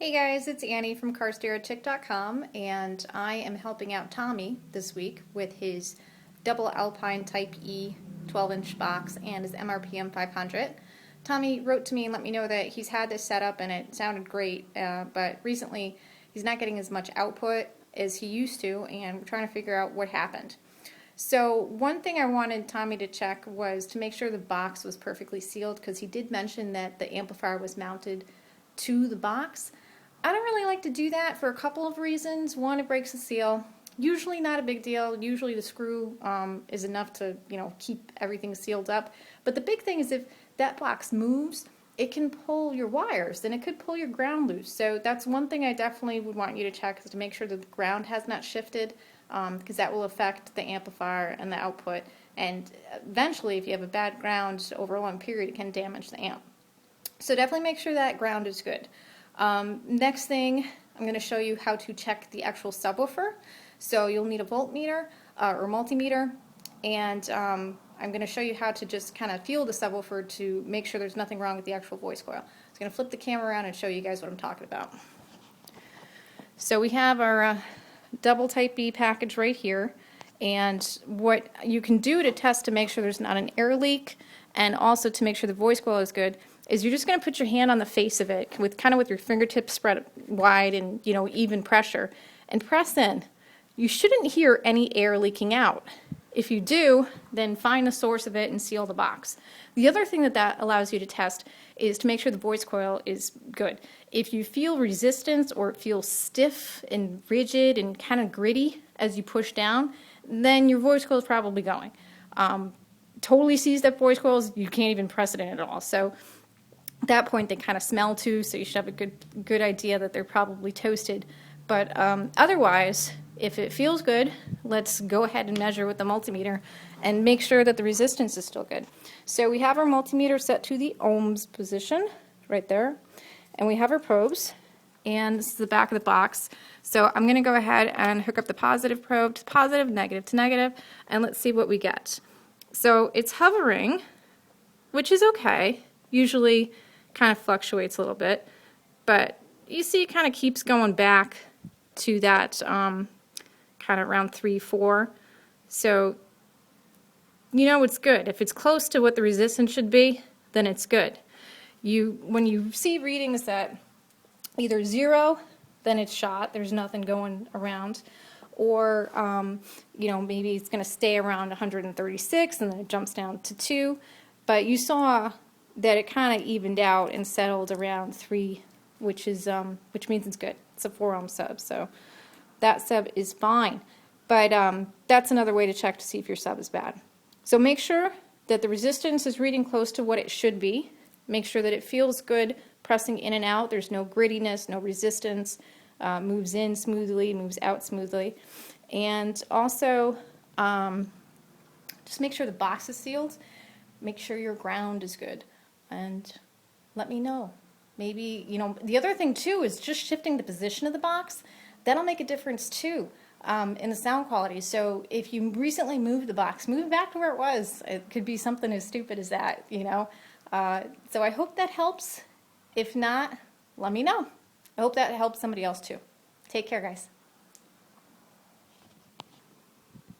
Hey guys, it's Annie from carstereochick.com, and I am helping out Tommy this week with his double Alpine Type E 12-inch box and his MRPM 500. Tommy wrote to me and let me know that he's had this set up and it sounded great, but recently he's not getting as much output as he used to, and we're trying to figure out what happened. So one thing I wanted Tommy to check was to make sure the box was perfectly sealed, because he did mention that the amplifier was mounted to the box. I don't really like to do that for a couple of reasons. One, it breaks the seal. Usually not a big deal. Usually the screw is enough to, keep everything sealed up. But the big thing is if that box moves, it can pull your wires and it could pull your ground loose. So that's one thing I definitely would want you to check, is to make sure that the ground has not shifted, because that will affect the amplifier and the output. And eventually, if you have a bad ground over a long period, it can damage the amp. So definitely make sure that ground is good. Next thing, I'm going to show you how to check the actual subwoofer. So you'll need a voltmeter or multimeter, and I'm going to show you how to just kind of feel the subwoofer to make sure there's nothing wrong with the actual voice coil. I'm going to flip the camera around and show you guys what I'm talking about. So we have our double Type B package right here, and what you can do to test to make sure there's not an air leak and also to make sure the voice coil is good is you're just going to put your hand on the face of it with your fingertips spread wide and even pressure and press in. You shouldn't hear any air leaking out. If you do, then find the source of it and seal the box. The other thing that allows you to test is to make sure the voice coil is good. If you feel resistance or it feels stiff and rigid and kind of gritty as you push down, then your voice coil is probably going. Totally seized up voice coils, you can't even press it in at all. So at that point they kind of smell too, so you should have a good idea that they're probably toasted. But otherwise, if it feels good, let's go ahead and measure with the multimeter and make sure that the resistance is still good. So we have our multimeter set to the ohms position right there, and we have our probes, and this is the back of the box. So I'm going to go ahead and hook up the positive probe to positive, negative to negative, and let's see what we get. So it's hovering, which is okay. Usually kind of fluctuates a little bit, but you see it kind of keeps going back to that kind of around 3, 4. So it's good. If it's close to what the resistance should be, then it's good. When you see readings that either 0, then it's shot, there's nothing going around, or maybe it's going to stay around 136 and then it jumps down to 2, but you saw that it kind of evened out and settled around 3, which means it's good. It's a 4 ohm sub, so that sub is fine. But that's another way to check to see if your sub is bad. So make sure that the resistance is reading close to what it should be. Make sure that it feels good pressing in and out. There's no grittiness, no resistance. Moves in smoothly, moves out smoothly. And also, just make sure the box is sealed. Make sure your ground is good. And let me know. Maybe, the other thing too is just shifting the position of the box. That'll make a difference too in the sound quality. So if you recently moved the box, move it back to where it was. It could be something as stupid as that, So I hope that helps. If not, let me know. I hope that helps somebody else too. Take care, guys.